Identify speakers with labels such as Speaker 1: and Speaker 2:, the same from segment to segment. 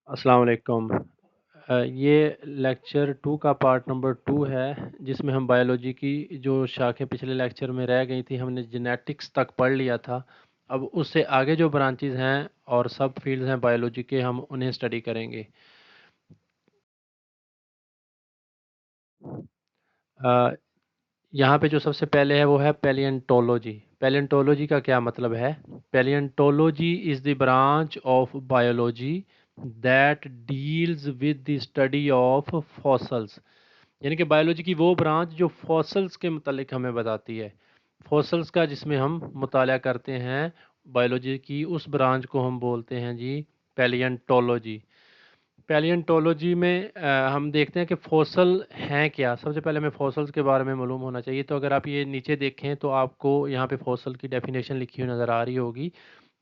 Speaker 1: अस्सलाम वालेकुम। ये लेक्चर 2 का पार्ट नंबर 2 है, जिसमें हम बायोलॉजी की जो शाखें पिछले लेक्चर में रह गई थी, हमने जेनेटिक्स तक पढ़ लिया था। अब उससे आगे जो ब्रांचेज़ हैं और सब फील्ड्स हैं बायोलॉजी के, हम उन्हें स्टडी करेंगे। अ, यहाँ पे जो सबसे पहले है वो है पैलियोंटोलॉजी। पैलियोंटोलॉजी का क्या मतलब है? Palaeontology is the branch of biology that deals with the study of fossils. यानी कि बायोलॉजी की वो ब्रांच जो फॉसल्स के मतलब हमें बताती है। फॉसल्स का जिसमें हम मुताला करते हैं, बायोलॉजी की उस ब्रांच को हम बोलते हैं जी पैलियोंटोलॉजी। पैलियोंटोलॉजी में हम देखते हैं कि फॉसल हैं क्या। सबसे पहले हमें फॉसल्स के बारे में मालूम होना चाहिए। तो अगर आप ये नीचे देखें तो आपको यहाँ पे फॉसल की डेफिनेशन लिखी हुई नज़र आ रही होगी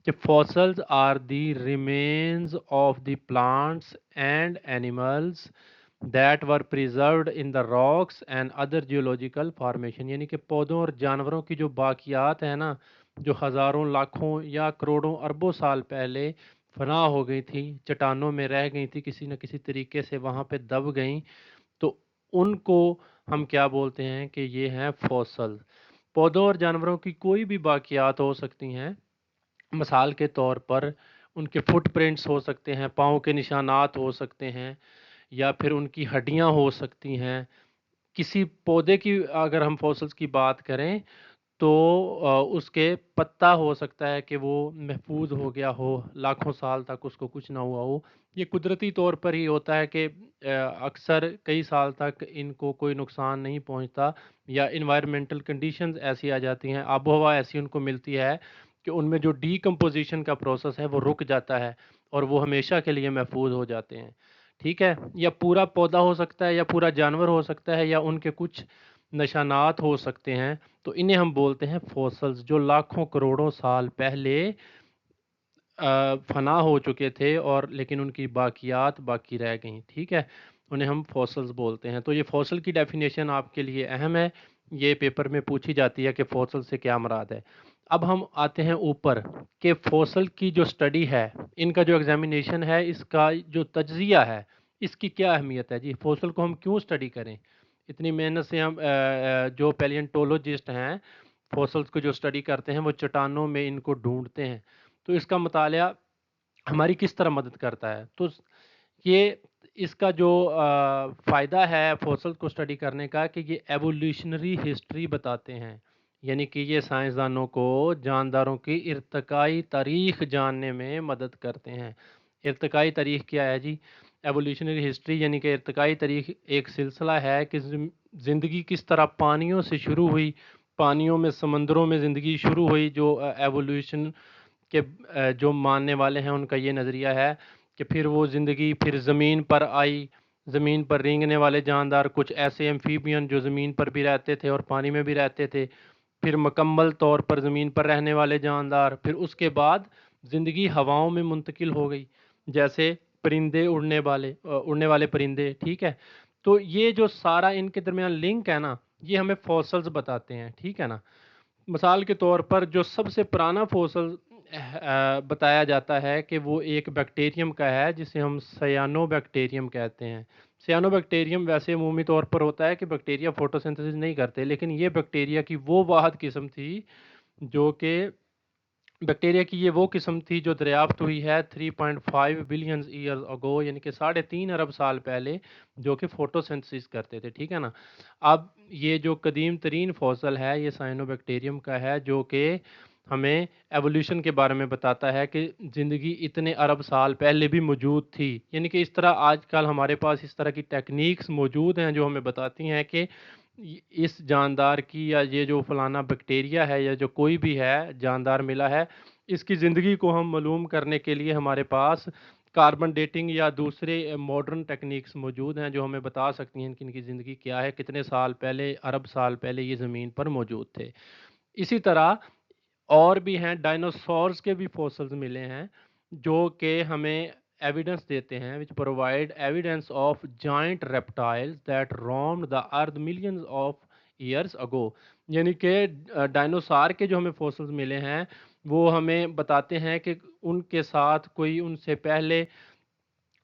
Speaker 1: कि fossils are the remains of the plants and animals that were preserved in the rocks and other geological formation. यानी कि पौधों और जानवरों की जो बाकियात है ना, जो हज़ारों लाखों या करोड़ों अरबों साल पहले फना हो गई थी, चट्टानों में रह गई थी, किसी न किसी तरीके से वहाँ पे दब गई, तो उनको हम क्या बोलते हैं कि ये हैं फॉसल। पौधों और जानवरों की कोई भी बाकियात हो सकती हैं। मिसाल के तौर पर उनके फुटप्रिंट्स हो सकते हैं, पाँव के निशानात हो सकते हैं, या फिर उनकी हड्डियाँ हो सकती हैं। किसी पौधे की अगर हम फॉसिल्स की बात करें तो उसके पत्ता हो सकता है कि वो महफूज हो गया हो, लाखों साल तक उसको कुछ ना हुआ हो। ये कुदरती तौर पर ही होता है कि अक्सर कई साल तक इनको कोई नुकसान नहीं पहुंचता, या इन्वायरमेंटल कंडीशंस ऐसी आ जाती हैं, आबो-हवा ऐसी उनको मिलती है कि उनमें जो डीकम्पोज़िशन का प्रोसेस है वो रुक जाता है और वो हमेशा के लिए महफूज हो जाते हैं। ठीक है? या पूरा पौधा हो सकता है, या पूरा जानवर हो सकता है, या उनके कुछ निशानात हो सकते हैं। तो इन्हें हम बोलते हैं फॉसल्स, जो लाखों करोड़ों साल पहले फना हो चुके थे और लेकिन उनकी बाकियात बाकी रह गईं। ठीक है? उन्हें हम फॉसल्स बोलते हैं। तो ये फॉसल की डेफिनेशन आपके लिए अहम है। ये पेपर में पूछी जाती है कि फॉसल से क्या मुराद है। अब हम आते हैं ऊपर कि फॉसल की जो स्टडी है, इनका जो एग्जामिनेशन है, इसका जो तज्ज़िया है, इसकी क्या अहमियत है जी? फॉसल को हम क्यों स्टडी करें? इतनी मेहनत से हम जो पैलियोंटोलॉजिस्ट हैं, फॉसल्स को जो स्टडी करते हैं, वो चट्टानों में इनको ढूँढते हैं। तो इसका मुताला हमारी किस तरह मदद करता है? तो ये इसका जो फ़ायदा है फॉसिल्स को स्टडी करने का कि ये एवोल्यूशनरी हिस्ट्री बताते हैं। यानी कि ये साइंसदानों को जानदारों की इर्तिकाई तारीख़ जानने में मदद करते हैं। इर्तिकाई तारीख़ क्या है जी? एवोल्यूशनरी हिस्ट्री यानी कि इर्तिकाई तारीख़ एक सिलसिला है कि ज़िंदगी किस तरह पानियों से शुरू हुई, पानियों में, समंदरों में ज़िंदगी शुरू हुई। जो एवोल्यूशन कि जो मानने वाले हैं उनका ये नज़रिया है कि फिर वो ज़िंदगी फिर ज़मीन पर आई, ज़मीन पर रेंगने वाले जानदार, कुछ ऐसे एम्फीबियन जो ज़मीन पर भी रहते थे और पानी में भी रहते थे, फिर मुकम्मल तौर पर ज़मीन पर रहने वाले जानदार, फिर उसके बाद ज़िंदगी हवाओं में मुंतकिल हो गई, जैसे परिंदे, उड़ने वाले परिंदे, ठीक है? तो ये जो सारा इनके दरमियान लिंक है ना, ये हमें फॉसल्स बताते हैं, ठीक है ना? मिसाल के तौर पर जो सबसे पुराना फॉसल बताया जाता है कि वो एक बैक्टीरियम का है, जिसे हम सायानोबैक्टीरियम कहते हैं। सायानोबैक्टीरियम वैसे अमूमी तौर पर होता है कि बैक्टीरिया फोटोसिंथेसिस नहीं करते, लेकिन ये बैक्टीरिया की वो वाहिद किस्म थी जो कि बैक्टीरिया की ये वो किस्म थी जो दरियाफ्त हुई है 3.5 बिलियन ईयर्स अगो, यानी कि 3.5 अरब साल पहले, जो कि फोटोसिंथेसिस करते थे। ठीक है ना? अब ये जो कदीम तरीन फॉसल है, ये साइनोबैक्टीरियम का है, जो कि हमें एवोल्यूशन के बारे में बताता है कि ज़िंदगी इतने अरब साल पहले भी मौजूद थी। यानी कि इस तरह आजकल हमारे पास इस तरह की टेक्निक्स मौजूद हैं जो हमें बताती हैं कि इस जानदार की, या ये जो फलाना बैक्टीरिया है, या जो कोई भी है जानदार मिला है, इसकी ज़िंदगी को हम मालूम करने के लिए हमारे पास कार्बन डेटिंग या दूसरे मॉडर्न टेक्निक्स मौजूद हैं जो हमें बता सकती हैं कि इनकी ज़िंदगी क्या है, कितने साल पहले, अरब साल पहले ये ज़मीन पर मौजूद थे। इसी तरह और भी हैं, डायनासोर्स के भी फॉसिल्स मिले हैं जो कि हमें एविडेंस देते हैं, which provide evidence of giant reptiles that roamed the earth millions of years ago. यानी कि डायनासोर के जो हमें फॉसिल्स मिले हैं, वो हमें बताते हैं कि उनके साथ कोई उनसे पहले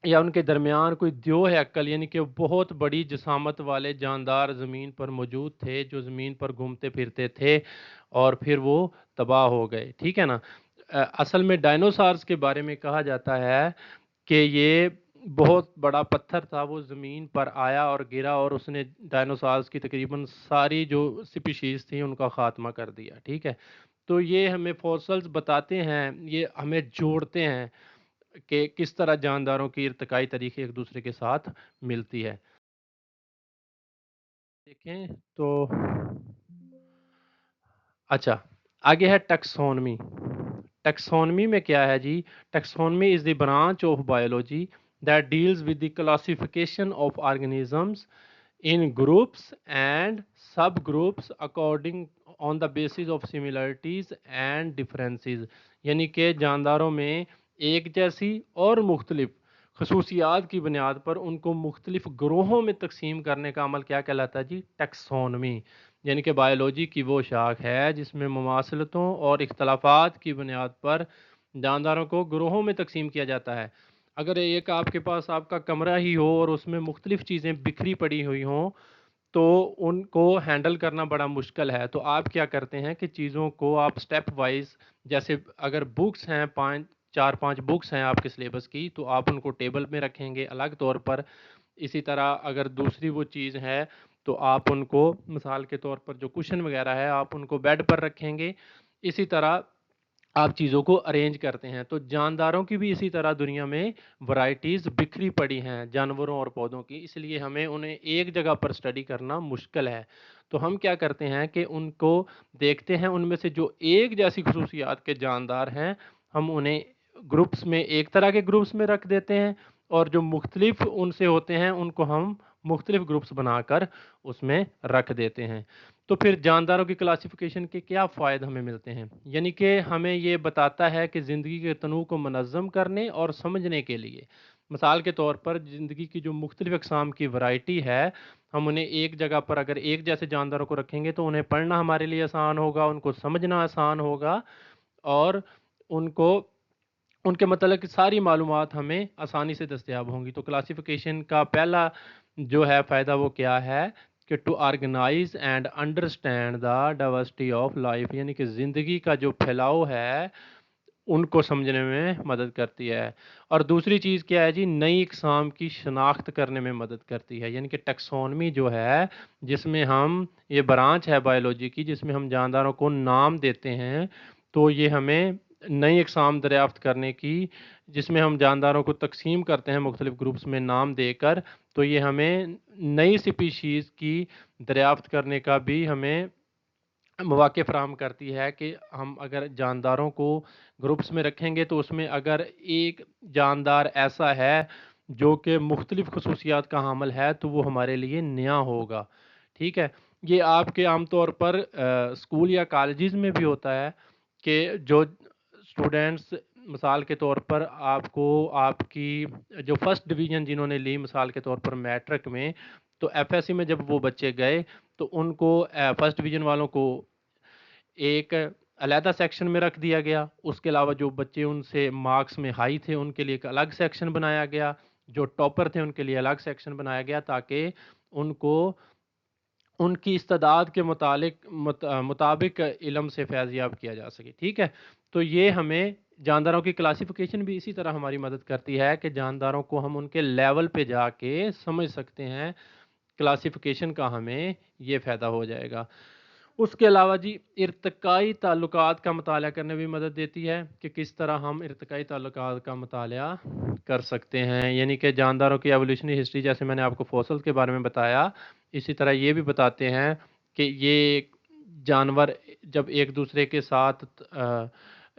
Speaker 1: या उनके दरमियान कोई द्यो है अक्ल, यानी कि वो बहुत बड़ी जिसामत वाले जानदार ज़मीन पर मौजूद थे, जो ज़मीन पर घूमते फिरते थे और फिर वो तबाह हो गए, ठीक है ना? असल में डायनासॉर्स के बारे में कहा जाता है कि ये बहुत बड़ा पत्थर था, वो ज़मीन पर आया और गिरा और उसने डायनासॉर्स की तकरीबन सारी जो स्पीशीज़ थी उनका ख़ात्मा कर दिया, ठीक है? तो ये हमें फॉसिल्स बताते हैं, ये हमें जोड़ते हैं कि किस तरह जानदारों की इर्तिकाई तरीके एक दूसरे के साथ मिलती है। देखें तो अच्छा, आगे है टैक्सोनॉमी। टैक्सोनॉमी में क्या है जी? Taxonomy is the branch of biology that deals with the classification of organisms in groups and subgroups according on the basis of similarities and differences, यानी कि जानदारों में एक जैसी और मुख्तलिफ खसूसियात की बुनियाद पर उनको मुख्तलिफ ग्रोहों में तकसीम करने का अमल क्या कहलाता है जी? टैक्सोनमी। यानी कि बायोलॉजी की वो शाख है जिसमें मुमासलतों और इख्तलाफात की बुनियाद पर जानदारों को ग्रोहों में तकसीम किया जाता है। अगर एक आपके पास आपका कमरा ही हो और उसमें मुख्तलिफ चीज़ें बिखरी पड़ी हुई हों, तो उनको हैंडल करना बड़ा मुश्किल है। तो आप क्या करते हैं कि चीज़ों को आप स्टेप वाइज़, जैसे अगर बुक्स हैं 5 4-5 बुक्स हैं आपके सिलेबस की, तो आप उनको टेबल में रखेंगे अलग तौर पर। इसी तरह अगर दूसरी वो चीज़ है, तो आप उनको मिसाल के तौर पर जो कुशन वगैरह है, आप उनको बेड पर रखेंगे। इसी तरह आप चीज़ों को अरेंज करते हैं। तो जानदारों की भी इसी तरह दुनिया में वैराइटीज़ बिखरी पड़ी हैं, जानवरों और पौधों की, इसलिए हमें उन्हें एक जगह पर स्टडी करना मुश्किल है। तो हम क्या करते हैं कि उनको देखते हैं, उनमें से जो एक जैसी खसूसियात के जानदार हैं, हम उन्हें ग्रुप्स में, एक तरह के ग्रुप्स में रख देते हैं, और जो मुख्तलिफ उनसे होते हैं, उनको हम मुख्तलिफ ग्रुप्स बनाकर उसमें रख देते हैं। तो फिर जानदारों की क्लासिफिकेशन के क्या फ़ायदे हमें मिलते हैं? यानी कि हमें ये बताता है कि ज़िंदगी के तनों को मुनज़्ज़म करने और समझने के लिए, मिसाल के तौर पर ज़िंदगी की जो मुख्तलिफ़ अक़साम की वैराइटी है, हम उन्हें एक जगह पर अगर एक जैसे जानदारों को रखेंगे तो उन्हें पढ़ना हमारे लिए आसान होगा, उनको समझना आसान होगा, और उनको उनके मतलब की सारी मालूमात हमें आसानी से दस्तयाब होंगी। तो क्लासिफिकेशन का पहला जो है फ़ायदा वो क्या है कि to organize and understand the diversity of life, यानी कि ज़िंदगी का जो फैलाव है, उनको समझने में मदद करती है। और दूसरी चीज़ क्या है जी? नई अक़साम की शनाख्त करने में मदद करती है। यानी कि टैक्सोनॉमी जो है, जिसमें हम, ये ब्रांच है बायोलॉजी की जिसमें हम जानदारों को नाम देते हैं, तो ये हमें नई अक़साम दरियाफ़्त करने की, जिसमें हम जानदारों को तक़सीम करते हैं मुख्तलिफ़ ग्रुप्स में नाम देकर, तो ये हमें नई स्पीशीज़ की दरियाफ़्त करने का भी हमें मौक़े फ़राहम करती है कि हम अगर जानदारों को ग्रुप्स में रखेंगे, तो उसमें अगर एक जानदार ऐसा है जो कि मुख्तलिफ़ ख़ुसूसियात का हामिल है, तो वो हमारे लिए नया होगा, ठीक है? ये आपके आम तौर पर स्कूल या कॉलेजेस में भी होता है कि जो स्टूडेंट्स, मिसाल के तौर पर आपको आपकी जो फर्स्ट डिवीज़न जिन्होंने ली मिसाल के तौर पर मैट्रिक में, तो एफएससी में जब वो बच्चे गए, तो उनको फर्स्ट डिवीज़न वालों को एक अलहदा सेक्शन में रख दिया गया। उसके अलावा जो बच्चे उनसे मार्क्स में हाई थे, उनके लिए एक अलग सेक्शन बनाया गया। जो टॉपर थे, उनके लिए अलग सेक्शन बनाया गया, ताकि उनको उनकी इस्तेदाद के मुताबिक इल्म से फैज़याब किया जा सके, ठीक है? तो ये हमें जानदारों की क्लासिफ़िकेशन भी इसी तरह हमारी मदद करती है कि जानदारों को हम उनके लेवल पे जाके समझ सकते हैं। क्लासिफ़िकेशन का हमें ये फ़ायदा हो जाएगा। उसके अलावा जी, इर्तिकाई ताल्लुकात का मुताला करने में भी मदद देती है कि किस तरह हम इर्तिकाई ताल्लुकात का मुताला कर सकते हैं। यानी कि जानदारों की एवोल्यूशनरी हिस्ट्री, जैसे मैंने आपको फॉसिल्स के बारे में बताया, इसी तरह ये भी बताते हैं कि ये जानवर जब एक दूसरे के साथ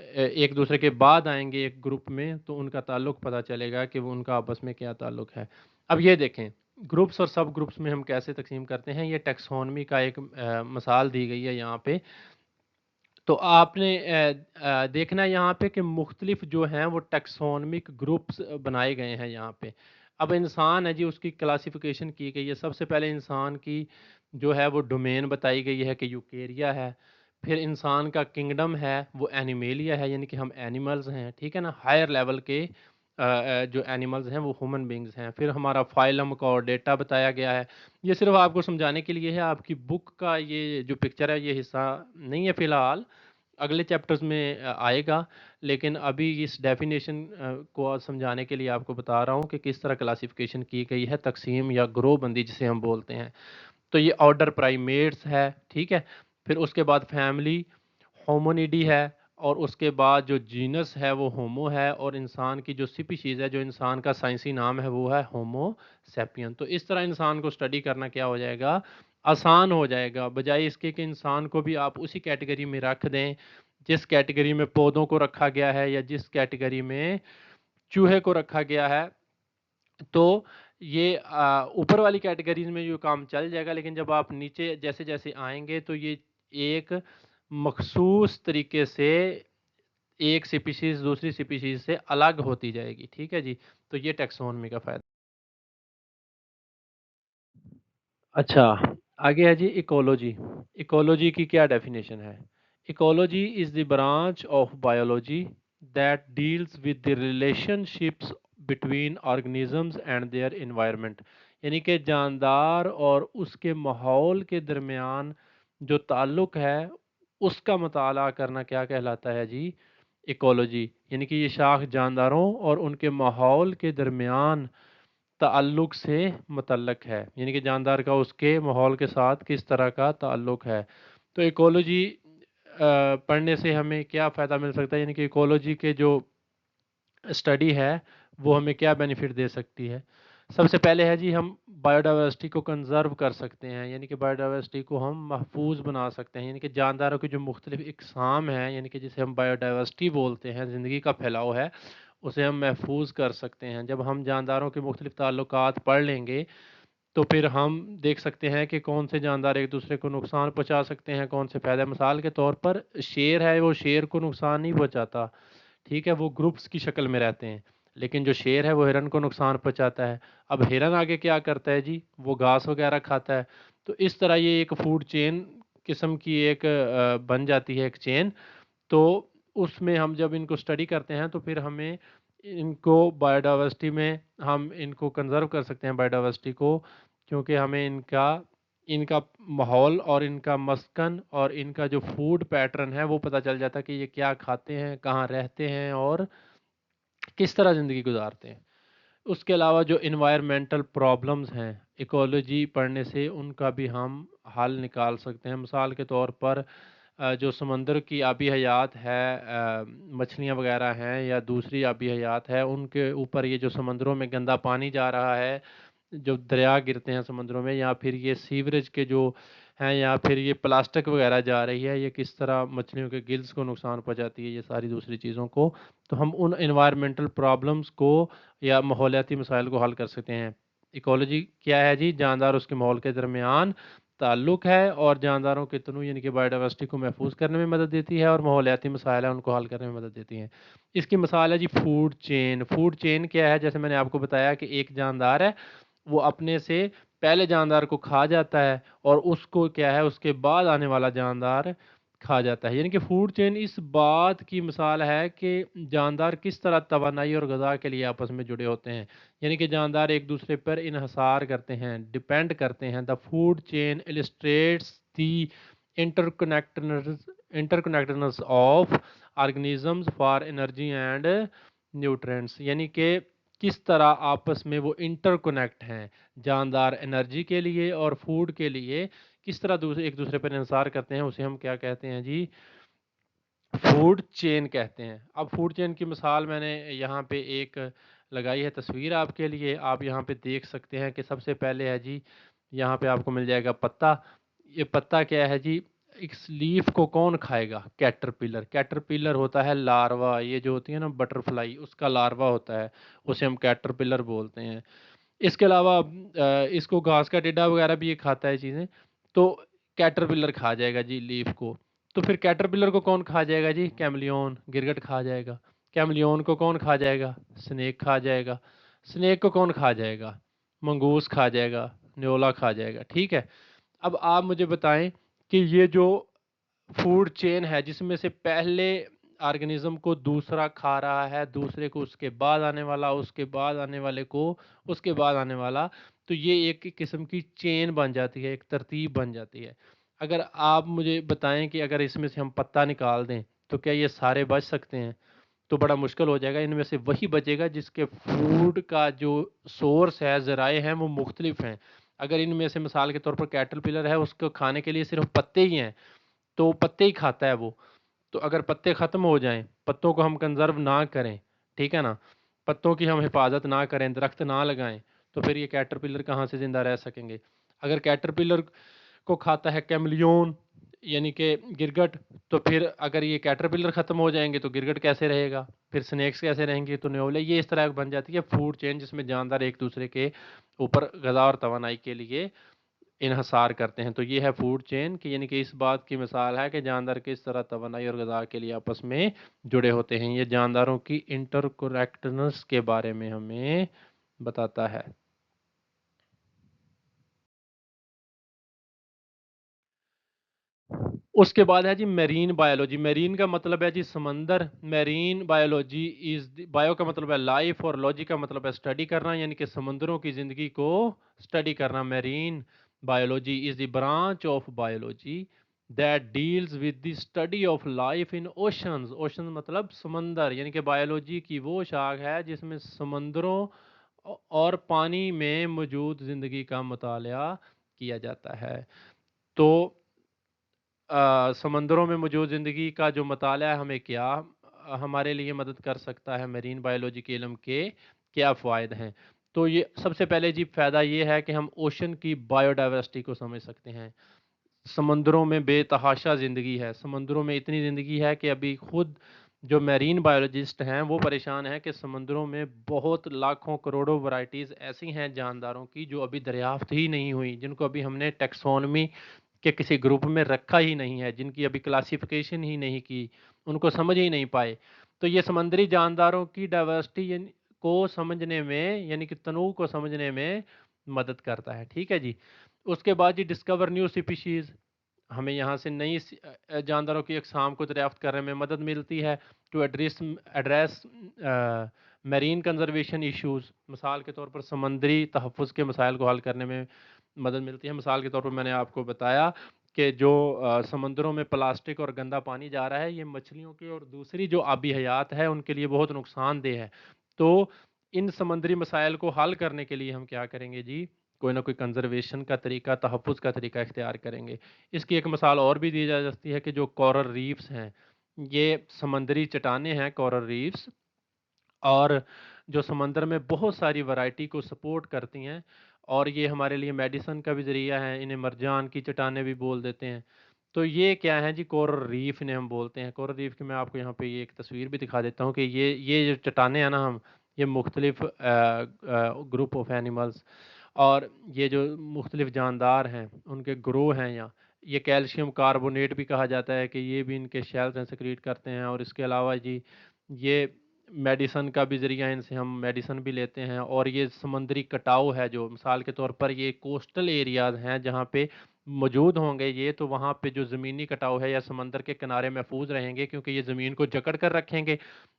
Speaker 1: एक दूसरे के बाद आएँगे एक ग्रुप में, तो उनका ताल्लुक पता चलेगा कि वो उनका आपस में क्या ताल्लुक है। अब ये देखें, ग्रुप्स और सब ग्रुप्स में हम कैसे तक़सीम करते हैं, ये टैक्सोनॉमी का एक मिसाल दी गई है यहाँ पे। तो आपने देखना है यहाँ पे कि मुख्तलिफ जो हैं वो टैक्सोनॉमिक ग्रुप्स बनाए गए हैं यहाँ पे। अब इंसान है जी, उसकी क्लासिफ़िकेशन की गई है। सबसे पहले इंसान की जो है वो डोमेन बताई गई है कि यूकेरिया है। फिर इंसान का किंगडम है, वो एनिमेलिया है, यानी कि हम एनिमल्स हैं, ठीक है ना? हायर लेवल के جو اینیملز ہیں وہ ہیومن بینگز ہیں. پھر ہمارا فائلم کا اور ڈیٹا بتایا گیا ہے. یہ صرف آپ کو سمجھانے کے لیے ہے، آپ کی بک کا یہ جو پکچر ہے یہ حصہ نہیں ہے فی الحال، اگلے چیپٹرز میں آئے گا. لیکن ابھی اس ڈیفینیشن کو سمجھانے کے لیے آپ کو بتا رہا ہوں کہ کس طرح کلاسیفیکیشن کی گئی ہے، تقسیم یا گروہ بندی جسے ہم بولتے ہیں. تو یہ آرڈر پرائمیٹس ہے، ٹھیک ہے. پھر اس کے بعد فیملی ہومونیڈی ہے، اور اس کے بعد جو جینس ہے وہ ہومو ہے، اور انسان کی جو سپیشیز ہے، جو انسان کا سائنسی نام ہے وہ ہے ہومو سیپین. تو اس طرح انسان کو سٹڈی کرنا کیا ہو جائے گا، آسان ہو جائے گا، بجائے اس کے کہ انسان کو بھی آپ اسی کیٹیگری میں رکھ دیں جس کیٹیگری میں پودوں کو رکھا گیا ہے یا جس کیٹیگری میں چوہے کو رکھا گیا ہے. تو یہ اوپر والی کیٹیگریز میں جو کام چل جائے گا، لیکن جب آپ نیچے جیسے جیسے آئیں گے تو یہ ایک مخصوص طریقے سے ایک سپیشیز دوسری سپیشیز سے الگ ہوتی جائے گی. ٹھیک ہے جی. تو یہ ٹیکسونمی کا فائدہ. اچھا، آگے ہے جی ایکولوجی. ایکولوجی کی کیا ڈیفینیشن ہے؟ Ecology is the branch of biology that deals with the relationships between organisms and their environment. یعنی کہ جاندار اور اس کے ماحول کے درمیان جو تعلق ہے اس کا مطالعہ کرنا کیا کہلاتا ہے جی؟ ایکولوجی. یعنی کہ یہ شاخ جانداروں اور ان کے ماحول کے درمیان تعلق سے متعلق ہے، یعنی کہ جاندار کا اس کے ماحول کے ساتھ کس طرح کا تعلق ہے. تو ایکولوجی پڑھنے سے ہمیں کیا فائدہ مل سکتا ہے، یعنی کہ ایکولوجی کے جو اسٹڈی ہے وہ ہمیں کیا بینیفٹ دے سکتی ہے؟ سب سے پہلے ہے جی ہم بایو ڈائیورسٹی کو کنزرو کر سکتے ہیں، یعنی کہ بایو ڈائیورسٹی کو ہم محفوظ بنا سکتے ہیں. یعنی کہ جانداروں کی جو مختلف اقسام ہیں، یعنی کہ جسے ہم بایو ڈائیورسٹی بولتے ہیں، زندگی کا پھیلاؤ ہے، اسے ہم محفوظ کر سکتے ہیں. جب ہم جانداروں کے مختلف تعلقات پڑھ لیں گے تو پھر ہم دیکھ سکتے ہیں کہ کون سے جاندار ایک دوسرے کو نقصان پہنچا سکتے ہیں، کون سے فائدہ. مثال کے طور پر شیر ہے، وہ شیر کو نقصان نہیں پہنچاتا، ٹھیک ہے، وہ گروپس کی شکل میں رہتے ہیں. لیکن جو شیر ہے وہ ہرن کو نقصان پہنچاتا ہے. اب ہرن آگے کیا کرتا ہے جی؟ وہ گھاس وغیرہ کھاتا ہے. تو اس طرح یہ ایک فوڈ چین قسم کی ایک بن جاتی ہے، ایک چین. تو اس میں ہم جب ان کو سٹڈی کرتے ہیں تو پھر ہمیں ان کو بایو ڈائیورسٹی میں ہم ان کو کنزرو کر سکتے ہیں بایو ڈائیورسٹی کو، کیونکہ ہمیں ان کا ماحول اور ان کا مسکن اور ان کا جو فوڈ پیٹرن ہے وہ پتہ چل جاتا ہے کہ یہ کیا کھاتے ہیں، کہاں رہتے ہیں اور کس طرح زندگی گزارتے ہیں. اس کے علاوہ جو انوائرمنٹل پرابلمز ہیں، ایکولوجی پڑھنے سے ان کا بھی ہم حل نکال سکتے ہیں. مثال کے طور پر جو سمندر کی آبی حیات ہے، مچھلیاں وغیرہ ہیں یا دوسری آبی حیات ہے، ان کے اوپر یہ جو سمندروں میں گندا پانی جا رہا ہے، جو دریا گرتے ہیں سمندروں میں، یا پھر یہ سیوریج کے جو ہیں، یا پھر یہ پلاسٹک وغیرہ جا رہی ہے، یہ کس طرح مچھلیوں کے گلز کو نقصان پہنچاتی ہے، یہ ساری دوسری چیزوں کو. تو ہم ان انوائرمنٹل پرابلمز کو یا ماحولیاتی مسائل کو حل کر سکتے ہیں. ایکولوجی کیا ہے جی؟ جاندار اس کے ماحول کے درمیان تعلق ہے، اور جانداروں کے تنوع یعنی کہ بایو ڈائیورسٹی کو محفوظ کرنے میں مدد دیتی ہے، اور ماحولیاتی مسائل ہیں ان کو حل کرنے میں مدد دیتی ہیں. اس کی مثال ہے جی فوڈ چین. فوڈ چین کیا ہے؟ جیسے میں نے آپ کو بتایا کہ ایک جاندار ہے، وہ اپنے سے پہلے جاندار کو کھا جاتا ہے، اور اس کو کیا ہے، اس کے بعد آنے والا جاندار کھا جاتا ہے. یعنی کہ فوڈ چین اس بات کی مثال ہے کہ جاندار کس طرح توانائی اور غذا کے لیے آپس میں جڑے ہوتے ہیں. یعنی کہ جاندار ایک دوسرے پر انحصار کرتے ہیں، ڈیپینڈ کرتے ہیں. The food chain illustrates the interconnectedness of organisms for energy and nutrients. یعنی کہ کس طرح آپس میں وہ انٹر کنیکٹ ہیں. جاندار انرجی کے لیے اور فوڈ کے لیے کس طرح ایک دوسرے پر انحصار کرتے ہیں، اسے ہم کیا کہتے ہیں جی؟ فوڈ چین کہتے ہیں. اب فوڈ چین کی مثال میں نے یہاں پہ ایک لگائی ہے تصویر آپ کے لیے. آپ یہاں پہ دیکھ سکتے ہیں کہ سب سے پہلے ہے جی یہاں پہ آپ کو مل جائے گا پتا. یہ پتا کیا ہے جی؟ اس لیف کو کون کھائے گا؟ کیٹرپلر. کیٹرپلر ہوتا ہے لاروا، یہ جو ہوتی ہے نا بٹر فلائی، اس کا لاروا ہوتا ہے، اسے ہم کیٹرپلر بولتے ہیں. اس کے علاوہ اس کو گھاس کا ٹڈا وغیرہ بھی یہ کھاتا ہے چیزیں. تو کیٹرپلر کھا جائے گا جی لیف کو. تو پھر کیٹرپلر کو کون کھا جائے گا جی؟ کیملیون، گرگٹ کھا جائے گا. کیملیون کو کون کھا جائے گا؟ سنیک کھا جائے گا. سنیک کو کون کھا جائے گا؟ منگوس کھا جائے گا، نیولا کھا جائے گا. ٹھیک ہے. اب آپ مجھے بتائیں کہ یہ جو فوڈ چین ہے جس میں سے پہلے ऑर्गेनिज्म को दूसरा खा रहा है, दूसरे को उसके बाद आने वाला, उसके बाद आने वाले को उसके बाद आने वाला, तो ये एक किस्म की चेन बन जाती है, एक तरतीब बन जाती है। अगर आप मुझे बताएं कि अगर इसमें से हम पत्ता निकाल दें तो क्या ये सारे बच सकते हैं? तो बड़ा मुश्किल हो जाएगा। इनमें से वही बचेगा जिसके फूड का जो सोर्स है, ज़राए हैं, वो मुख्तलिफ हैं। अगर इनमें से मिसाल के तौर पर कैटरपिलर है, उसको खाने के लिए सिर्फ पत्ते ही हैं, तो पत्ते ही खाता है वो। तो अगर पत्ते ख़त्म हो जाएं, पत्तों को हम कंजर्व ना करें, ठीक है ना, पत्तों की हम हिफाजत ना करें, दरख्त ना लगाएं, तो फिर ये कैटरपिलर कहाँ से ज़िंदा रह सकेंगे? अगर कैटरपिलर को खाता है कैमलियोन यानी कि गिरगट, तो फिर अगर ये कैटरपिलर ख़त्म हो जाएंगे तो गिरगट कैसे रहेगा? फिर स्नेक्स कैसे रहेंगे? तो न्योले। ये इस तरह बन जाती है फूड चेन, जिसमें जानदार एक दूसरे के ऊपर ग़िज़ा और तवानाई के लिए इन्हसार करते हैं। तो ये है फूड चेन कि यानी कि इस बात की मिसाल है कि जानदार किस तरह तवानाई और ग़िज़ा के लिए आपस में जुड़े होते हैं। ये जानदारों की इंटरकनेक्टedness के बारे में हमें बताता है। उसके बाद है जी मेरीन बायोलॉजी। मेरीन का मतलब है जी समंदर। मेरीन बायोलॉजी इज बायो का मतलब है लाइफ और लॉजी का मतलब है स्टडी करना, यानी कि समुद्रों की जिंदगी को स्टडी करना। Marine biology is the branch of biology that deals with the study of life in oceans. Ocean मतलब समंदर, यानी कि बायोलॉजी की वो शाख है जिसमें समंदरों और पानी में मौजूद जिंदगी का मुताला किया जाता है। तो समंदरों में मौजूद ज़िंदगी का जो मताला है, हमें क्या हमारे लिए मदद कर सकता है? मरीन बायोलॉजी के इल्म के क्या फ़ायदे हैं? तो ये सबसे पहले जी फ़ायदा ये है कि हम ओशन की बायोडाइवर्सिटी को समझ सकते हैं। समंदरों में बेतहाशा ज़िंदगी है। समंदरों में इतनी ज़िंदगी है कि अभी खुद जो मैरीन बायोलॉजिस्ट हैं वो परेशान हैं कि समंदरों में बहुत लाखों करोड़ों वैराइटीज़ ऐसी हैं जानदारों की जो अभी दरियाफ्त ही नहीं हुई, जिनको अभी हमने टैक्सोनॉमी के किसी ग्रुप में रखा ही नहीं है, जिनकी अभी क्लासिफिकेशन ही नहीं की, उनको समझ ही नहीं पाए। तो ये समंदरी जानदारों की डाइवर्सिटी को समझने में, यानी कि तनों को समझने में मदद करता है। ठीक है जी। उसके बाद जी डिस्कवर न्यू स्पीशीज़, हमें यहाँ से नई जानदारों की अक़साम को दरियाफ्त करने में मदद मिलती है। To address address marine conservation issues, मिसाल के तौर पर समंदरी तहफ़्फ़ुज़ के मसाइल को हल करने में मदद मिलती है। मिसाल के तौर पर मैंने आपको बताया कि जो समंदरों में प्लास्टिक और गंदा पानी जा रहा है, ये मछलियों की और दूसरी जो आबी हयात है उनके लिए बहुत नुकसानदेह है। तो इन समंदरी मसाइल को हल करने के लिए हम क्या करेंगे जी? कोई ना कोई कंजर्वेशन का तरीका, तहफ़्फ़ुज़ का तरीका इख्तियार करेंगे। इसकी एक मिसाल और भी दी जा सकती है कि जो कोरल रीफ्स हैं, ये समंदरी चट्टानें हैं कोरल रीफ्स, और जो समंदर में बहुत सारी वैरायटी को सपोर्ट करती हैं, और ये हमारे लिए मेडिसिन का भी ज़रिया है। इन्हें मरजान की चट्टानें भी बोल देते हैं। तो ये क्या है जी? कोरल रीफ इन्हें हम बोलते हैं। कोरल रीफ की मैं आपको यहाँ पे ये एक तस्वीर भी दिखा देता हूँ कि ये जो चट्टानें हैं ना, हम ये मुख्तलिफ ग्रुप ऑफ एनिमल्स और ये जो मुख्तलिफ जानदार हैं उनके ग्रोह हैं यहाँ। ये कैल्शियम कार्बोनेट भी कहा जाता है कि ये भी इनके शेल्स हैं, सेक्रीट करते हैं। और इसके अलावा जी ये मेडिसन का भी ज़रिया, इनसे हम मेडिसन भी लेते हैं। और ये समुद्री कटाव है, जो मिसाल के तौर पर ये कोस्टल एरियाज़ हैं जहाँ पे मौजूद होंगे ये, तो वहाँ पे जो ज़मीनी कटाव है या समंदर के किनारे महफूज रहेंगे, क्योंकि ये ज़मीन को जकड़ कर रखेंगे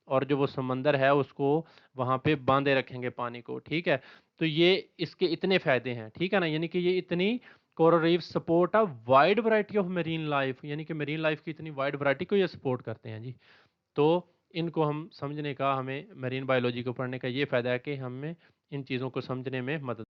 Speaker 1: और जो वो समंदर है उसको वहाँ पे बांधे रखेंगे पानी को। ठीक है, तो ये इसके इतने फ़ायदे हैं। ठीक है ना, यानी कि ये इतनी coral reef support a wide variety of marine life, यानी कि मेरीन लाइफ की इतनी वाइड वैरायटी को ये सपोर्ट करते हैं जी। तो इनको हम समझने का, हमें मेरीन बायोलॉजी को पढ़ने का ये फ़ायदा है कि हमें इन चीज़ों को समझने में मदद।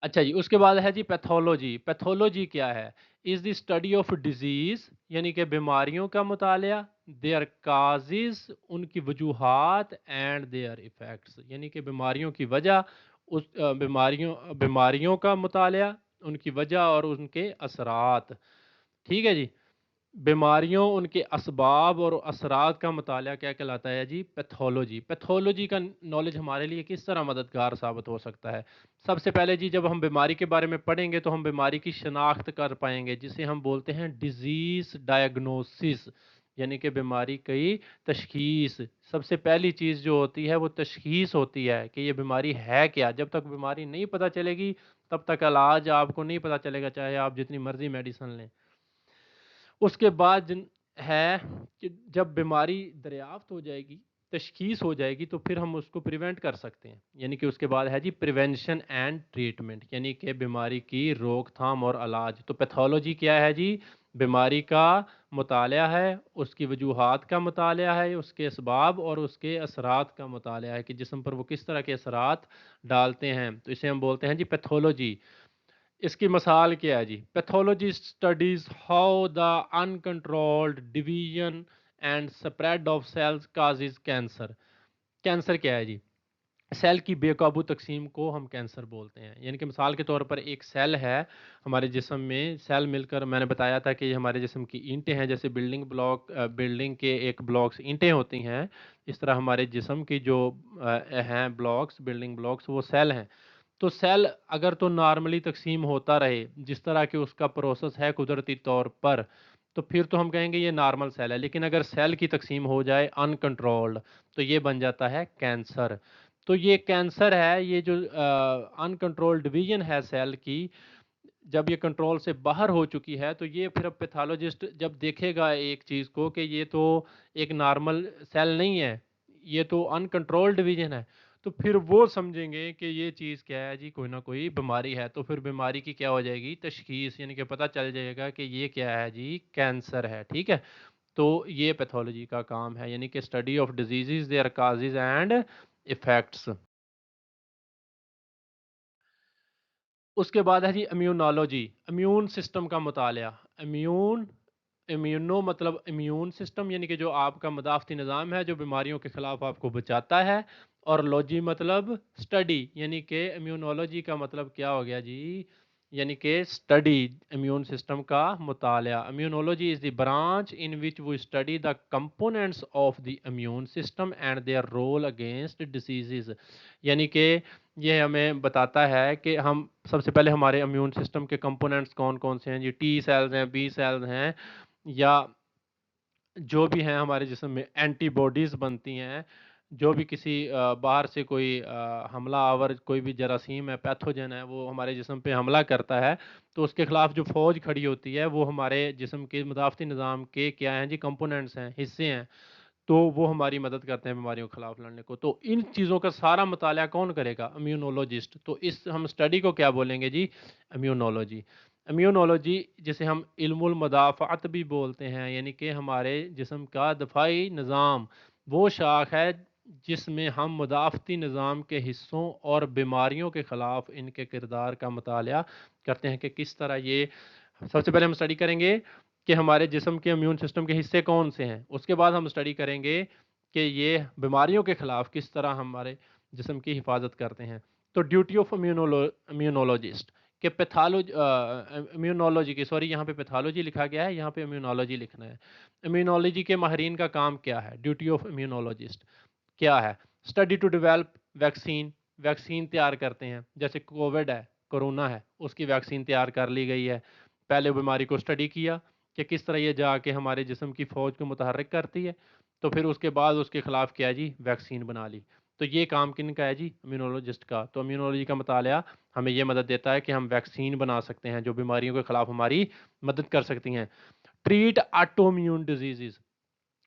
Speaker 1: अच्छा जी, उसके बाद है जी पैथोलॉजी। पैथोलॉजी क्या है? Is the study of disease, यानी कि बीमारियों का मुताला, देयर काज़ेज़ उनकी वजूहात, एंड देयर इफ़ेक्ट्स, यानी कि बीमारियों की वजह, उस बीमारियों बीमारियों का मुताला, उनकी वजह और उनके असरात। ठीक है जी। बीमारियों, उनके असबाब और असरात का मुताला क्या कहलाता है जी? पैथोलॉजी। पैथोलॉजी का नॉलेज हमारे लिए किस तरह मददगार साबित हो सकता है? सबसे पहले जी जब हम बीमारी के बारे में पढ़ेंगे तो हम बीमारी की शनाख्त कर पाएंगे, जिसे हम बोलते हैं डिजीज़ डायग्नोसिस, यानी कि बीमारी की तशखीस। सबसे पहली चीज़ जो होती है वो तशखीस होती है कि ये बीमारी है क्या। जब तक बीमारी नहीं पता चलेगी तब तक इलाज आपको नहीं पता चलेगा, चाहे आप जितनी मर्जी मेडिसिन लें। اس کے بعد ہے کہ جب بیماری دریافت ہو جائے گی، تشخیص ہو جائے گی، تو پھر ہم اس کو پریونٹ کر سکتے ہیں، یعنی کہ اس کے بعد ہے جی پریونشن اینڈ ٹریٹمنٹ، یعنی کہ بیماری کی روک تھام اور علاج۔ تو پیتھولوجی کیا ہے جی؟ بیماری کا مطالعہ ہے، اس کی وجوہات کا مطالعہ ہے، اس کے اسباب اور اس کے اثرات کا مطالعہ ہے کہ جسم پر وہ کس طرح کے اثرات ڈالتے ہیں، تو اسے ہم بولتے ہیں جی پیتھولوجی۔ اس کی مثال کیا ہے جی؟ Pathology studies how the uncontrolled division and spread of cells causes cancer. Cancer کیا ہے جی؟ سیل کی بے قابو تقسیم کو ہم کینسر بولتے ہیں، یعنی کہ مثال کے طور پر ایک سیل ہے ہمارے جسم میں، سیل مل کر، میں نے بتایا تھا کہ یہ ہمارے جسم کی اینٹیں ہیں، جیسے بلڈنگ کے ایک بلاکس اینٹیں ہوتی ہیں، اس طرح ہمارے جسم کی جو ہیں بلاکس، بلڈنگ بلاکس، وہ سیل ہیں۔ تو سیل اگر تو نارملی تقسیم ہوتا رہے جس طرح کہ اس کا پروسیس ہے قدرتی طور پر، تو پھر تو ہم کہیں گے یہ نارمل سیل ہے، لیکن اگر سیل کی تقسیم ہو جائے انکنٹرولڈ تو یہ بن جاتا ہے کینسر۔ تو یہ کینسر ہے، یہ جو انکنٹرول ڈویژن ہے سیل کی، جب یہ کنٹرول سے باہر ہو چکی ہے تو یہ پھر اب پیتھالوجسٹ جب دیکھے گا ایک چیز کو کہ یہ تو ایک نارمل سیل نہیں ہے، یہ تو انکنٹرول ڈویژن ہے، تو پھر وہ سمجھیں گے کہ یہ چیز کیا ہے جی؟ کوئی نہ کوئی بیماری ہے، تو پھر بیماری کی کیا ہو جائے گی؟ تشخیص، یعنی کہ پتہ چل جائے گا کہ یہ کیا ہے جی؟ کینسر ہے، ٹھیک ہے؟ تو یہ پیتھولوجی کا کام ہے، یعنی کہ study of diseases, their causes and effects. اس کے بعد ہے جی امیونالوجی، امیون سسٹم کا مطالعہ۔ امیونو مطلب امیون سسٹم، یعنی کہ جو آپ کا مدافعتی نظام ہے جو بیماریوں کے خلاف آپ کو بچاتا ہے، اور لوجی مطلب اسٹڈی، یعنی کہ امیونولوجی کا مطلب کیا ہو گیا جی؟ یعنی کہ اسٹڈی، امیون سسٹم کا مطالعہ۔ Immunology is the branch in which we study the components of the immune system and their role against diseases, یعنی کہ یہ ہمیں بتاتا ہے کہ ہم سب سے پہلے ہمارے امیون سسٹم کے کمپوننٹس کون کون سے ہیں جی؟ ٹی سیلز ہیں، بی سیلز ہیں، یا جو بھی ہیں ہمارے جسم میں اینٹی باڈیز بنتی ہیں، جو بھی کسی باہر سے کوئی حملہ آور کوئی بھی جراثیم ہے، پیتھوجن ہے، وہ ہمارے جسم پہ حملہ کرتا ہے، تو اس کے خلاف جو فوج کھڑی ہوتی ہے وہ ہمارے جسم کے مدافعتی نظام کے کیا ہیں جی؟ کمپوننٹس ہیں، حصے ہیں، تو وہ ہماری مدد کرتے ہیں بیماریوں کے خلاف لڑنے کو۔ تو ان چیزوں کا سارا مطالعہ کون کرے گا؟ امیونولوجسٹ۔ تو اس ہم اسٹڈی کو کیا بولیں گے جی؟ امیونولوجی۔ امیونولوجی جسے ہم علم المدافعت بھی بولتے ہیں، یعنی کہ ہمارے جسم کا دفاعی نظام، وہ شاخ ہے جس میں ہم مدافعتی نظام کے حصوں اور بیماریوں کے خلاف ان کے کردار کا مطالعہ کرتے ہیں کہ کس طرح یہ، سب سے پہلے ہم اسٹڈی کریں گے کہ ہمارے جسم کے امیون سسٹم کے حصے کون سے ہیں، اس کے بعد ہم اسٹڈی کریں گے کہ یہ بیماریوں کے خلاف کس طرح ہمارے جسم کی حفاظت کرتے ہیں۔ تو ڈیوٹی آف امیونولوجسٹ کہ امیونولوجی کی، سوری یہاں پہ پیتھالوجی لکھا گیا ہے، یہاں پہ امیونولوجی لکھنا ہے۔ امیونولوجی کے ماہرین کا کام کیا ہے؟ ڈیوٹی آف امیونولوجسٹ کیا ہے؟ Study to develop vaccine, vaccine تیار کرتے ہیں، جیسے کووڈ ہے، کرونا ہے، اس کی ویکسین تیار کر لی گئی ہے۔ پہلے بیماری کو اسٹڈی کیا کہ کس طرح یہ جا کے ہمارے جسم کی فوج کو متحرک کرتی ہے، تو پھر اس کے بعد اس کے خلاف کیا جی؟ ویکسین بنا لی۔ تو یہ کام کن کا ہے جی؟ امیونولوجسٹ کا۔ تو امیونولوجی کا مطالعہ ہمیں یہ مدد دیتا ہے کہ ہم ویکسین بنا سکتے ہیں جو بیماریوں کے خلاف ہماری مدد کر سکتی ہیں۔ ٹریٹ آٹو امیون ڈیزیزز،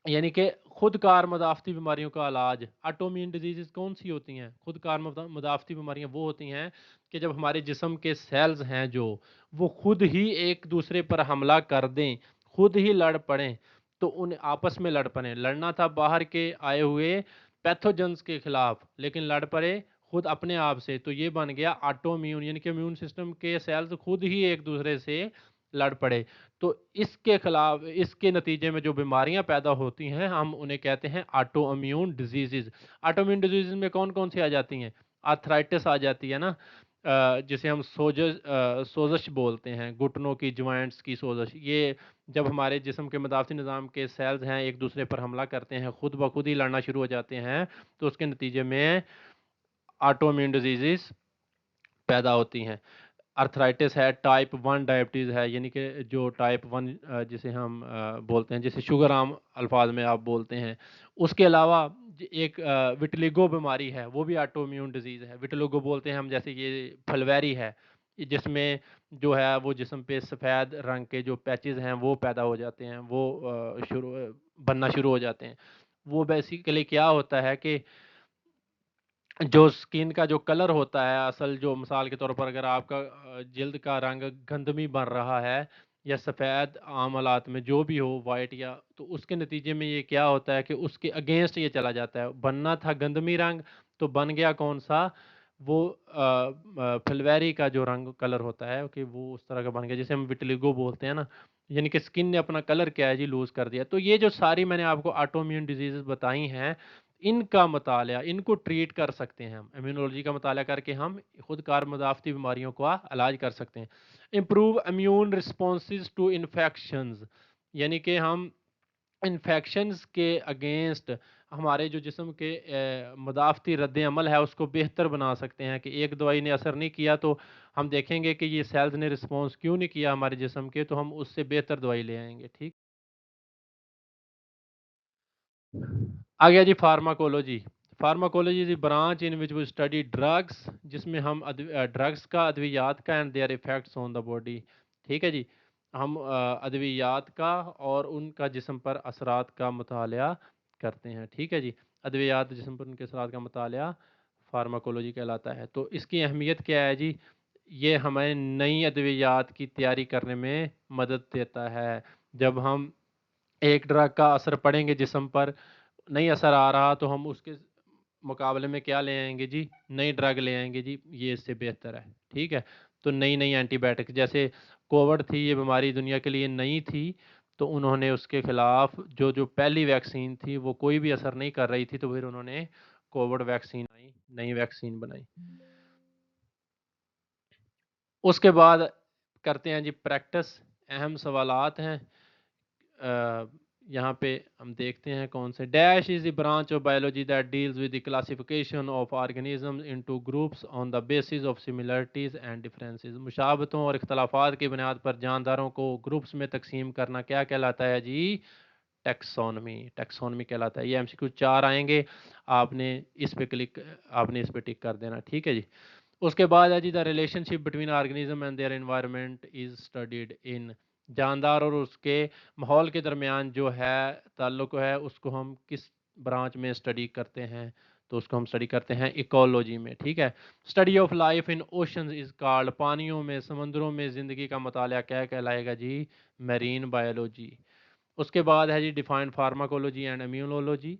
Speaker 1: یعنی کہ خود کار مدافعتی بیماریوں کا علاج۔ آٹو امیون ڈیزیزز کون سی ہوتی ہیں؟ خود کار مدافعتی بیماریاں وہ ہوتی ہیں کہ جب ہمارے جسم کے سیلز ہیں جو، وہ خود ہی ایک دوسرے پر حملہ کر دیں، خود ہی لڑ پڑیں، تو انہیں آپس میں لڑ پڑیں۔ لڑنا تھا باہر کے آئے ہوئے پیتھوجنز کے خلاف، لیکن لڑ پڑے خود اپنے آپ سے، تو یہ بن گیا آٹو امیون، یعنی کہ امیون سسٹم کے سیلز خود ہی ایک دوسرے سے لڑ پڑے۔ تو اس کے خلاف، اس کے نتیجے میں جو بیماریاں پیدا ہوتی ہیں ہم انہیں کہتے ہیں auto immune diseases. Auto immune diseases میں کون کون سی آ جاتی ہیں؟ آرتھرائٹس آ جاتی ہے نا، جسے ہم سوزش بولتے ہیں، گھٹنوں کی، جوائنٹس کی سوزش۔ یہ جب ہمارے جسم کے مدافعتی نظام کے سیلز ہیں ایک دوسرے پر حملہ کرتے ہیں، خود بخود ہی لڑنا شروع ہو جاتے ہیں، تو اس کے نتیجے میں آٹو امیون ڈیزیزز پیدا ہوتی ہیں۔ ارتھرائٹس ہے، ٹائپ 1 ڈائبٹیز ہے، یعنی کہ جو ٹائپ 1 جسے ہم بولتے ہیں، جسے شوگر عام الفاظ میں آپ بولتے ہیں۔ اس کے علاوہ ایک وٹلیگو بیماری ہے، وہ بھی آٹو امیون ڈیزیز ہے، وٹلیگو بولتے ہیں ہم، جیسے یہ پھلویری ہے، جس میں جو ہے وہ جسم پہ سفید رنگ کے جو پیچز ہیں وہ پیدا ہو جاتے ہیں، وہ بننا شروع ہو جاتے ہیں۔ وہ بیسیکلی کیا ہوتا ہے کہ جو اسکن کا جو کلر ہوتا ہے اصل، جو مثال کے طور پر اگر آپ کا جلد کا رنگ گندمی بن رہا ہے یا سفید عام حالات میں جو بھی ہو وائٹ، یا تو اس کے نتیجے میں یہ کیا ہوتا ہے کہ اس کے اگینسٹ یہ چلا جاتا ہے۔ بننا تھا گندمی رنگ تو بن گیا کون سا؟ وہ فلویری کا جو رنگ کلر ہوتا ہے کہ وہ اس طرح کا بن گیا، جسے ہم وٹلیگو بولتے ہیں نا، یعنی کہ اسکن نے اپنا کلر کیا ہے جی لوز کر دیا۔ تو یہ جو ساری میں نے آپ کو آٹو امیون ڈیزیز بتائی ہیں، ان کا مطالعہ، ان کو ٹریٹ کر سکتے ہیں ہم، امیونولوجی کا مطالعہ کر کے ہم خود کار مدافعتی بیماریوں کا علاج کر سکتے ہیں۔ Improve immune responses to infections, یعنی کہ ہم انفیکشنز کے اگینسٹ ہمارے جو جسم کے مدافعتی رد عمل ہے اس کو بہتر بنا سکتے ہیں، کہ ایک دوائی نے اثر نہیں کیا تو ہم دیکھیں گے کہ یہ سیلز نے رسپانس کیوں نہیں کیا ہمارے جسم کے، تو ہم اس سے بہتر دوائی لے آئیں گے۔ ٹھیک، آ گیا جی pharmacology. Pharmacology is branch in which we study drugs, جس میں ہم ڈرگس کا، ادویات کا and their effects on the body. ٹھیک ہے جی، ہم ادویات کا اور ان کا جسم پر اثرات کا مطالعہ کرتے ہیں۔ ٹھیک ہے جی، ادویات جسم پر ان کے اثرات کا مطالعہ فارماکولوجی کہلاتا ہے۔ تو اس کی اہمیت کیا ہے جی؟ یہ ہمیں نئی ادویات کی تیاری کرنے میں مدد دیتا ہے۔ جب ہم ایک ڈرگ کا اثر پڑیں گے جسم پر، نہیں اثر آ رہا، تو ہم اس کے مقابلے میں کیا لے آئیں گے جی؟ نئی ڈرگ لے آئیں گے جی، یہ اس سے بہتر ہے۔ ٹھیک ہے، تو نئی نئی اینٹی بائیوٹک، جیسے کووڈ تھی، یہ بیماری دنیا کے لیے نئی تھی، تو انہوں نے اس کے خلاف جو پہلی ویکسین تھی وہ کوئی بھی اثر نہیں کر رہی تھی، تو پھر انہوں نے کووڈ ویکسین آئی، نئی ویکسین بنائی۔ اس کے بعد کرتے ہیں جی پریکٹس، اہم سوالات ہیں یہاں پہ ہم دیکھتے ہیں کون سے۔ Dash is the branch of biology that deals with the classification of organism into groups on the basis of similarities and differences. مشابہتوں اور اختلافات کی بنیاد پر جانداروں کو گروپس میں تقسیم کرنا کیا کہلاتا ہے جی؟ ٹیکسونمی، ٹیکسونمی کہلاتا ہے۔ یہ ایم سی کیو 4 آئیں گے، آپ نے اس پہ ٹک کر دینا۔ ٹھیک ہے جی، اس کے بعد ہے جی the relationship between organism and their environment is studied in, جاندار اور اس کے ماحول کے درمیان جو ہے تعلق ہے اس کو ہم کس برانچ میں اسٹڈی کرتے ہیں؟ تو اس کو ہم اسٹڈی کرتے ہیں ایکولوجی میں۔ ٹھیک ہے، study of life in oceans is called, پانیوں میں، سمندروں میں زندگی کا مطالعہ کیا کہلائے گا جی؟ Marine biology. اس کے بعد ہے جی define pharmacology and immunology.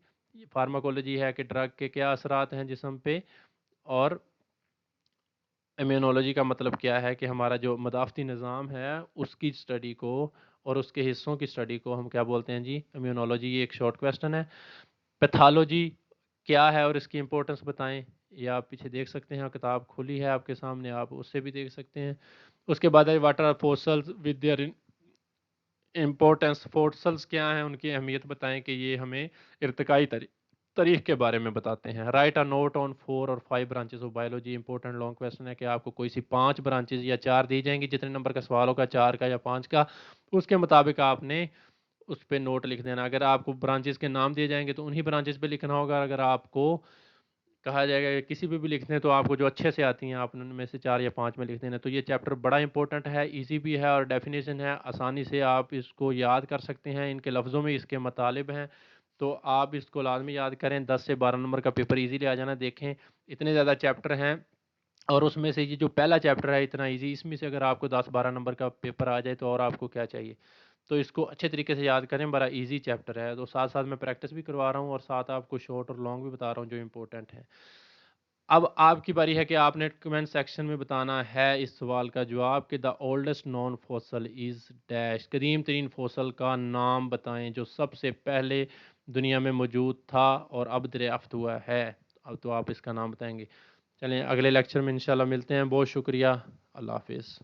Speaker 1: Pharmacology ہے کہ ڈرگ کے کیا اثرات ہیں جسم پہ، اور امیونولوجی کا مطلب کیا ہے کہ ہمارا جو مدافعتی نظام ہے اس کی اسٹڈی کو اور اس کے حصوں کی اسٹڈی کو ہم کیا بولتے ہیں جی؟ امیونولوجی۔ یہ ایک شارٹ کویسچن ہے۔ پیتھالوجی کیا ہے اور اس کی امپورٹنس بتائیں، یہ آپ پیچھے دیکھ سکتے ہیں، کتاب کھلی ہے آپ کے سامنے، آپ اس سے بھی دیکھ سکتے ہیں۔ اس کے بعد ہے what are fossils with their importance, fossils کیا ہیں، ان کی اہمیت بتائیں کہ یہ ہمیں ارتقائی تاریخ کے بارے میں بتاتے ہیں۔ رائٹ اے نوٹ آن 4 اور 5 branches of biology, important long question ہے کہ آپ کو کوئی سی 5 برانچز یا 4 دی جائیں گی، جتنے نمبر کا سوال ہوگا، 4 کا یا 5 کا، اس کے مطابق آپ نے اس پہ نوٹ لکھ دینا۔ اگر آپ کو برانچز کے نام دیے جائیں گے تو انہی برانچز پہ لکھنا ہوگا، اگر آپ کو کہا جائے گا کہ کسی پہ بھی لکھنے تو آپ کو جو اچھے سے آتی ہیں آپ ان میں سے 4 یا 5 میں لکھ دینا۔ تو یہ چیپٹر بڑا امپورٹنٹ ہے، ایزی بھی ہے اور ڈیفینیشن ہے، آسانی سے آپ اس کو یاد کر سکتے ہیں، ان کے لفظوں میں اس کے مطالب ہیں، تو آپ اس کو لازمی یاد کریں۔ 10 سے 12 نمبر کا پیپر ایزیلی آ جانا۔ دیکھیں اتنے زیادہ چیپٹر ہیں، اور اس میں سے یہ جو پہلا چیپٹر ہے اتنا ایزی، اس میں سے اگر آپ کو 10-12 نمبر کا پیپر آ جائے تو اور آپ کو کیا چاہیے؟ تو اس کو اچھے طریقے سے یاد کریں، بڑا ایزی چیپٹر ہے۔ تو ساتھ ساتھ میں پریکٹس بھی کروا رہا ہوں اور ساتھ آپ کو شارٹ اور لانگ بھی بتا رہا ہوں جو امپورٹنٹ ہیں۔ اب آپ کی باری ہے کہ آپ نے کمنٹ سیکشن میں بتانا ہے اس سوال کا جواب کہ the oldest known fossil is dash, قدیم ترین فوسل کا نام بتائیں جو سب سے پہلے دنیا میں موجود تھا اور اب دریافت ہوا ہے۔ اب تو آپ اس کا نام بتائیں گے۔ چلیں اگلے لیکچر میں انشاءاللہ ملتے ہیں، بہت شکریہ، اللہ حافظ۔